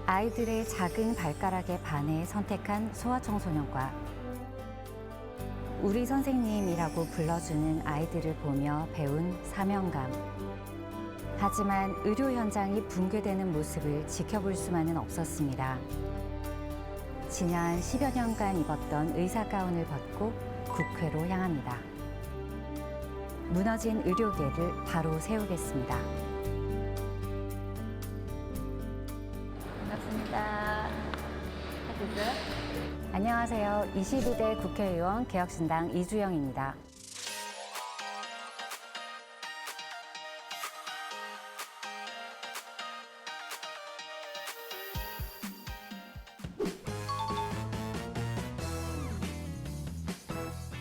아이들의 작은 발가락에 반해 선택한 소아청소년과 우리 선생님이라고 불러주는 아이들을 보며 배운 사명감. 하지만 의료 현장이 붕괴되는 모습을 지켜볼 수만은 없었습니다. 지난 10여 년간 입었던 의사 가운을 벗고 국회로 향합니다. 무너진 의료계를 바로 세우겠습니다. 반갑습니다. 안녕하세요. 22대 국회의원 개혁신당 이주영입니다.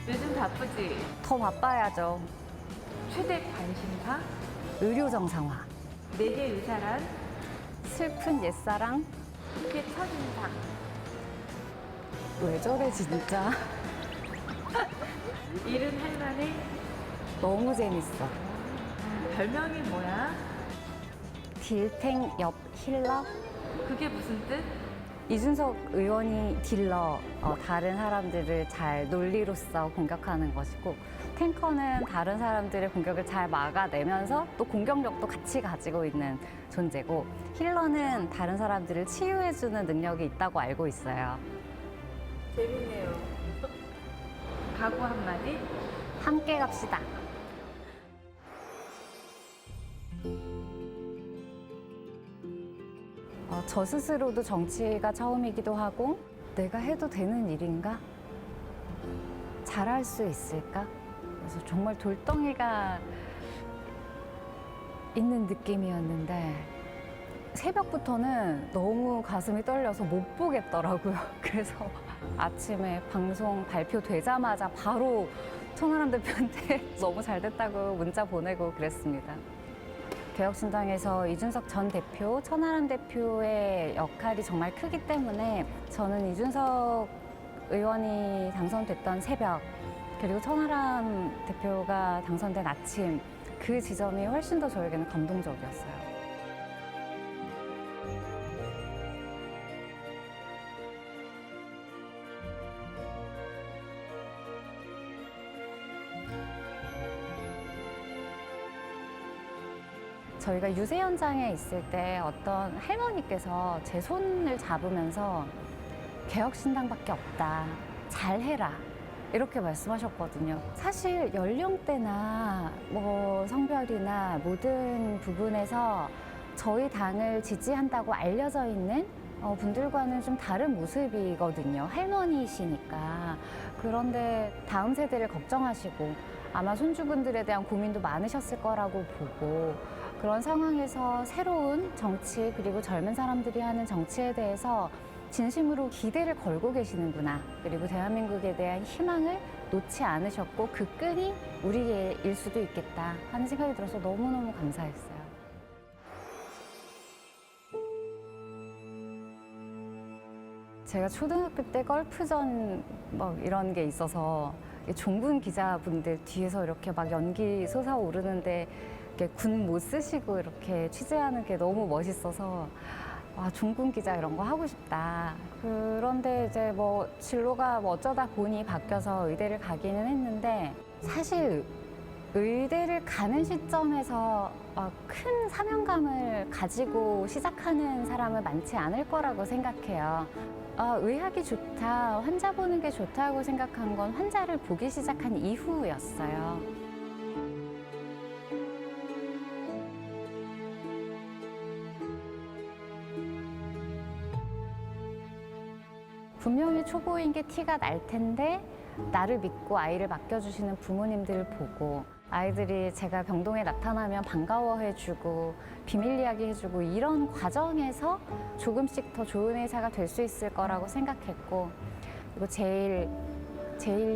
요즘 바쁘지? 더 바빠야죠. 최대 관심사? 의료 정상화. 내게 의사란? 슬픈 옛사랑. 국회 첫인상. 왜 저래 진짜. 일은 할만해? 너무 재밌어. 별명이 뭐야? 딜탱 옆 힐러? 그게 무슨 뜻? 이준석 의원이 딜러, 다른 사람들을 잘 논리로서 공격하는 것이고, 탱커는 다른 사람들의 공격을 잘 막아내면서 또 공격력도 같이 가지고 있는 존재고, 힐러는 다른 사람들을 치유해주는 능력이 있다고 알고 있어요. 재밌네요. 각오 한마디? 함께 갑시다. 저 스스로도 정치가 처음이기도 하고, 내가 해도 되는 일인가? 잘할 수 있을까? 그래서 정말 돌덩이가 있는 느낌이었는데, 새벽부터는 너무 가슴이 떨려서 못 보겠더라고요. 그래서 아침에 방송 발표되자마자 바로 천하람 대표한테 너무 잘 됐다고 문자 보내고 그랬습니다. 개혁신당에서 이준석 전 대표, 천하람 대표의 역할이 정말 크기 때문에 저는 이준석 의원이 당선됐던 새벽, 그리고 천하람 대표가 당선된 아침, 그 지점이 훨씬 더 저에게는 감동적이었어요. 저희가 유세 현장에 있을 때 어떤 할머니께서 제 손을 잡으면서 개혁신당밖에 없다. 잘해라. 이렇게 말씀하셨거든요. 사실 연령대나 성별이나 모든 부분에서 저희 당을 지지한다고 알려져 있는 분들과는 좀 다른 모습이거든요. 할머니이시니까. 그런데 다음 세대를 걱정하시고 아마 손주분들에 대한 고민도 많으셨을 거라고 보고, 그런 상황에서 새로운 정치, 그리고 젊은 사람들이 하는 정치에 대해서 진심으로 기대를 걸고 계시는구나. 그리고 대한민국에 대한 희망을 놓지 않으셨고 그 끈이 우리의 일 수도 있겠다 하는 생각이 들어서 너무너무 감사했어요. 제가 초등학교 때 골프전 이런 게 있어서 종군 기자분들 뒤에서 이렇게 막 연기 솟아오르는데 이렇게 군 못 쓰시고 이렇게 취재하는 게 너무 멋있어서 종군 기자 이런 거 하고 싶다. 그런데 이제 진로가 어쩌다 보니 바뀌어서 의대를 가기는 했는데, 사실 의대를 가는 시점에서 큰 사명감을 가지고 시작하는 사람은 많지 않을 거라고 생각해요. 의학이 좋다, 환자 보는 게 좋다고 생각한 건 환자를 보기 시작한 이후였어요. 분명히 초보인 게 티가 날 텐데 나를 믿고 아이를 맡겨주시는 부모님들을 보고, 아이들이 제가 병동에 나타나면 반가워해주고 비밀 이야기해주고, 이런 과정에서 조금씩 더 좋은 의사가 될 수 있을 거라고 생각했고, 그리고 제일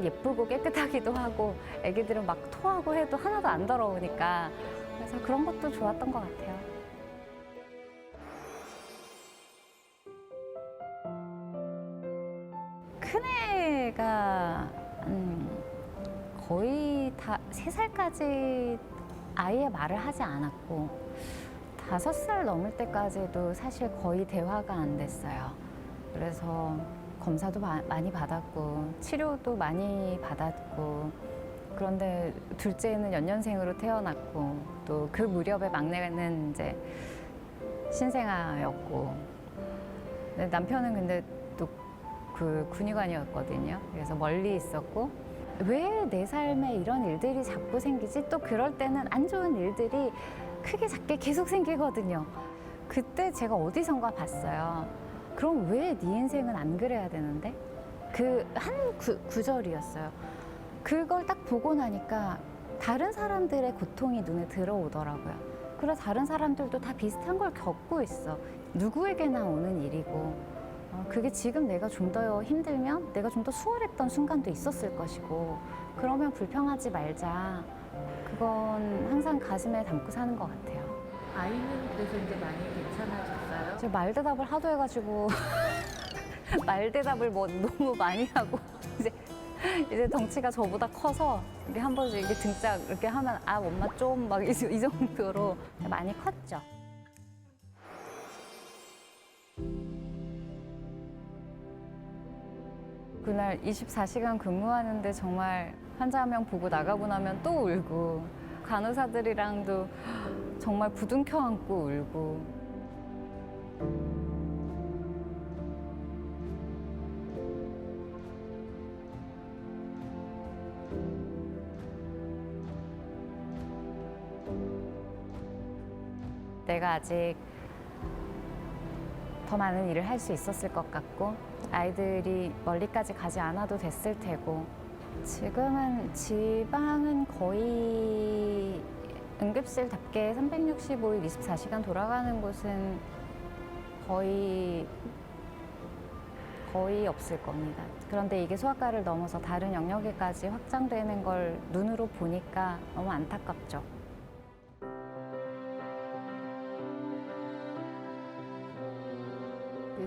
예쁘고 깨끗하기도 하고, 애기들은 막 토하고 해도 하나도 안 더러우니까, 그래서 그런 것도 좋았던 것 같아요. 큰애가 거의 다 3살까지 아예 말을 하지 않았고, 다 5살 넘을 때까지도 사실 거의 대화가 안 됐어요. 그래서 검사도 많이 받았고 치료도 많이 받았고, 그런데 둘째는 연년생으로 태어났고 또 그 무렵에 막내는 이제 신생아였고, 근데 남편은 근데 또 그 군의관이었거든요. 그래서 멀리 있었고, 왜 내 삶에 이런 일들이 자꾸 생기지? 또 그럴 때는 안 좋은 일들이 크게 작게 계속 생기거든요. 그때 제가 어디선가 봤어요. 그럼 왜 네 인생은 안 그래야 되는데? 그 한 구절이었어요. 그걸 딱 보고 나니까 다른 사람들의 고통이 눈에 들어오더라고요. 그래, 다른 사람들도 다 비슷한 걸 겪고 있어. 누구에게나 오는 일이고, 그게 지금 내가 좀 더 힘들면 내가 좀 더 수월했던 순간도 있었을 것이고, 그러면 불평하지 말자. 그건 항상 가슴에 담고 사는 것 같아요. 아이는 그래서 이제 많이 괜찮아졌어요? 제가 말대답을 하도 해가지고 말대답을 뭐 너무 많이 하고 이제 덩치가 저보다 커서 이게 한 번씩 이렇게 등짝 이렇게 하면 아 엄마 좀 막 이 정도로 많이 컸죠. 그날 24시간 근무하는데 정말 환자 한 명 보고 나가고 나면 또 울고, 간호사들이랑도 정말 부둥켜 안고 울고. 내가 아직 더 많은 일을 할 수 있었을 것 같고, 아이들이 멀리까지 가지 않아도 됐을 테고, 지금은 지방은 거의 응급실답게 365일 24시간 돌아가는 곳은 거의 없을 겁니다. 그런데 이게 소아과를 넘어서 다른 영역에까지 확장되는 걸 눈으로 보니까 너무 안타깝죠.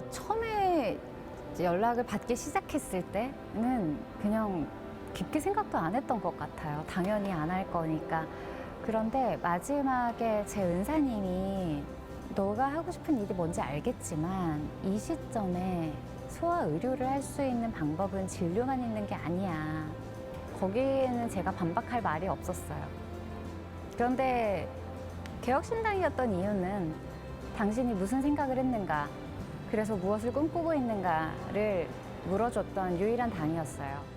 처음에 연락을 받기 시작했을 때는 그냥 깊게 생각도 안 했던 것 같아요. 당연히 안 할 거니까. 그런데 마지막에 제 은사님이 너가 하고 싶은 일이 뭔지 알겠지만 이 시점에 소아 의료를 할 수 있는 방법은 진료만 있는 게 아니야. 거기에는 제가 반박할 말이 없었어요. 그런데 개혁신당이었던 이유는 당신이 무슨 생각을 했는가, 그래서 무엇을 꿈꾸고 있는가를 물어줬던 유일한 당이었어요.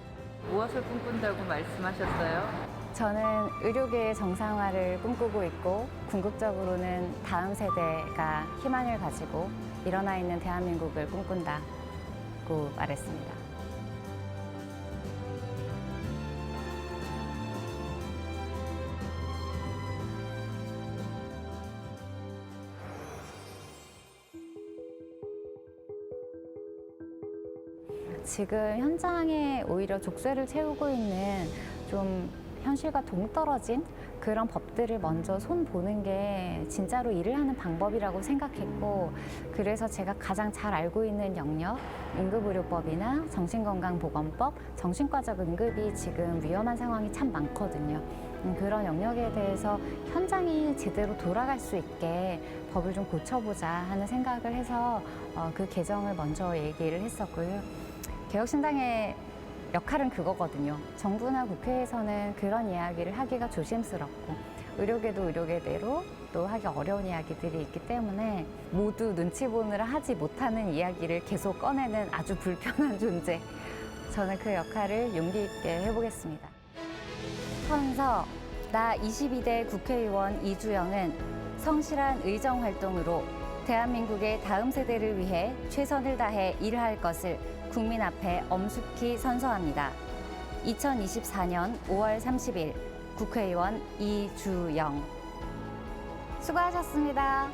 무엇을 꿈꾼다고 말씀하셨어요? 저는 의료계의 정상화를 꿈꾸고 있고, 궁극적으로는 다음 세대가 희망을 가지고 일어나 있는 대한민국을 꿈꾼다고 말했습니다. 지금 현장에 오히려 족쇄를 채우고 있는 좀 현실과 동떨어진 그런 법들을 먼저 손보는 게 진짜로 일을 하는 방법이라고 생각했고, 그래서 제가 가장 잘 알고 있는 영역, 응급의료법이나 정신건강보건법, 정신과적 응급이 지금 위험한 상황이 참 많거든요. 그런 영역에 대해서 현장이 제대로 돌아갈 수 있게 법을 좀 고쳐보자 하는 생각을 해서 그 개정을 먼저 얘기를 했었고요. 개혁신당의 역할은 그거거든요. 정부나 국회에서는 그런 이야기를 하기가 조심스럽고, 의료계도 의료계대로 또 하기 어려운 이야기들이 있기 때문에 모두 눈치 보느라 하지 못하는 이야기를 계속 꺼내는 아주 불편한 존재. 저는 그 역할을 용기 있게 해보겠습니다. 하면서 나 22대 국회의원 이주영은 성실한 의정활동으로 대한민국의 다음 세대를 위해 최선을 다해 일할 것을 국민 앞에 엄숙히 선서합니다. 2024년 5월 30일 국회의원 이주영. 수고하셨습니다.